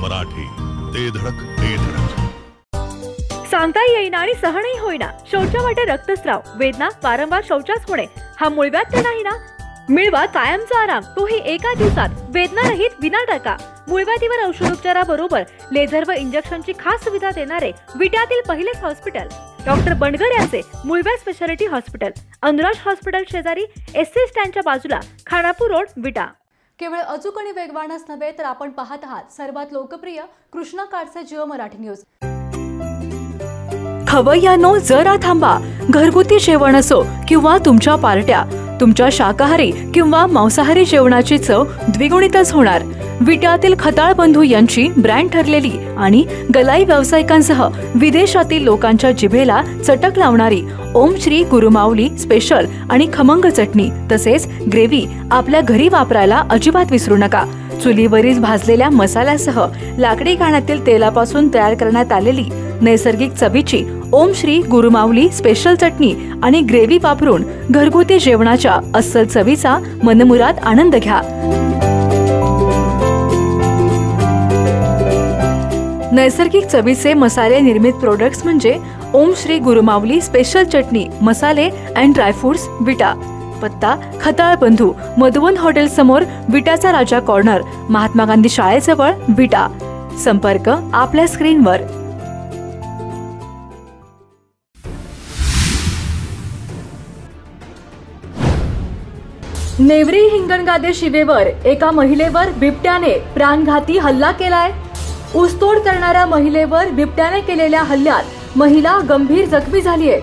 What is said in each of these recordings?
मराठी, ते धडक ते धडक. सांगता येईना आणि सहनही होईना शौचावाटे रक्तस्राव, वेदना, वारंवार शौचास होणे हा मूळव्याध तर नाही ना? मिळवा कायमचा आराम, तोही एका दिवसात, वेदना रहित, विना टाका. मूळव्याधीवर औषधोपचाराबरोबर लेझर व इंजेक्शनची खास सुविधा देणारे विट्यातील पहिलेच हॉस्पिटल डॉक्टर बंडगर यांचे मूळव्याध स्पेशालिटी हॉस्पिटल, अनुराज हॉस्पिटल शेजारी, एससी स्टँडच्या बाजूला, खानापूर रोड, विटा. केवळ अचूक आणि वेगवानच नव्हे तर आपण पाहत आहात सर्वात लोकप्रिय कृष्णा काडसे जिओ मराठी न्यूज. खवय्यांनो जरा थांबा. घरगुती जेवण असो किंवा तुमच्या पार्ट्या, तुमच्या शाकाहारी किंवा मांसाहारी जेवणाची चव द्विगुणितच होणार. विट्यातील खताळ बंधू यांची ब्रँड ठरलेली आणि गलाई व्यावसायिकांसह विदेशातील लोकांच्या जिभेला चटक लावणारी ओम श्री गुरुमाऊली स्पेशल आणि खमंग चटणी तसेच ग्रेव्ही आपल्या घरी वापरायला अजिबात विसरू नका. चुलीवरील भाजलेल्या मसाल्यासह लाकडी घाण्यातील तेलापासून तयार करण्यात आलेली नैसर्गिक चवीची ओम श्री गुरुमाऊली स्पेशल चटणी आणि ग्रेव्ही वापरून घरगुती जेवणाच्या अस्सल चवीचा मनमुराद आनंद घ्या. नैसर्गिक चवीचे मसाले निर्मित प्रोडक्ट्स म्हणजे ओम श्री गुरुमाऊली स्पेशल चटणी, मसाले अँड ड्रायफ्रुट्स, विटा. पत्ता खताळ बंधू, मधुवन हॉटेल समोर, विटाचा राजा कॉर्नर, महात्मा गांधी शाळेजवळ, विटा. संपर्क आपल्या स्क्रीनवर. नेवरी हिंगणगादे शिवेवर एका महिलेवर बिबट्याने प्राणघाती हल्ला केलाय. ऊसतोड करणाऱ्या महिलेवर बिबट्याने केलेल्या हल्ल्यात महिला गंभीर जखमी झालीय.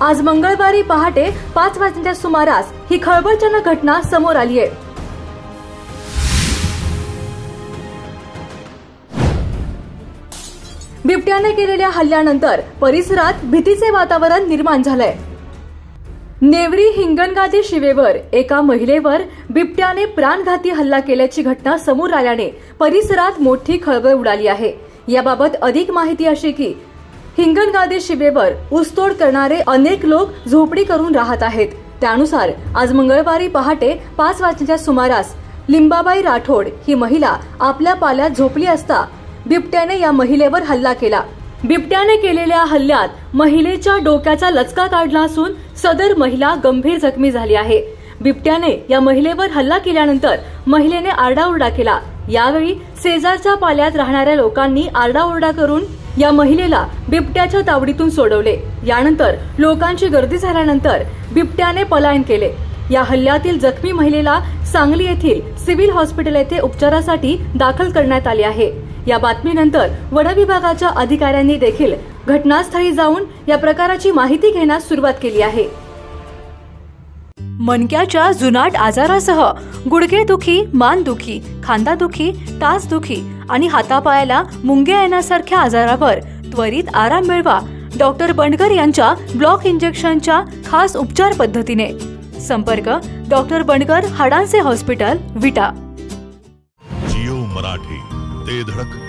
आज मंगळवारी पहाटे 5 वाजण्याच्या सुमारास ही खळबळजनक घटना समोर आली आहे. बिबट्याने केलेल्या हल्ल्यानंतर परिसरात भीतीचे वातावरण निर्माण झालंय. नेवरी हिंगणगादे शिवेवर एका महिलेवर बिबट्याने प्राणघाती हल्ला केल्याची घटना समोर आल्याने परिसरात मोठी खळबळ उडाली आहे. याबाबत अधिक माहिती अशी की हिंगणगादे शिवेवर ऊसतोड करणारे अनेक लोक झोपडी करून राहत आहेत. त्यानुसार आज मंगळवारी पहाटे 5 वाजण्याच्या सुमारास लिंबाबाई राठोड ही महिला आपल्या पाल्यात झोपली असता बिबट्याने या महिलेवर हल्ला केला. बिबट्याने केलेल्या हल्ल्यात महिलेच्या डोक्याचा लचका काढला असून सदर महिला गंभीर जखमी झाली आहे. बिबट्याने या महिलेवर हल्ला केल्यानंतर महिलेने आरडाओरडा केला. यावेळी शेजारच्या पाल्यात राहणाऱ्या लोकांनी आरडाओरडा करून या महिलेला बिबट्याच्या तावडीतून सोडवले. यानंतर लोकांची गर्दी झाल्यानंतर बिबट्याने पलायन केले. या हल्ल्यातील जखमी महिलेला सांगली येथील सिव्हिल हॉस्पिटल येथे उपचारासाठी दाखल करण्यात आले आहे. या बातमीनंतर वन विभागाच्या अधिकाऱ्यांनी देखील घटनास्थळी जाऊन या प्रकाराची माहिती घेण्यास सुरुवात केली आहे. मणक्याच्या जुनाट आजारासह गुडघेदुखी, मानदुखी, खांदादुखी, टाचदुखी आणि हातापायाला मुंग्या येण्यासारख्या आजारावर त्वरित आराम मिळवा डॉक्टर बंडगर यांच्या ब्लॉक इंजेक्शनच्या खास उपचार पद्धतीने. संपर्क डॉक्टर बंडगर हाडांचे हॉस्पिटल, विटा. जिओ मराठी, ते धडक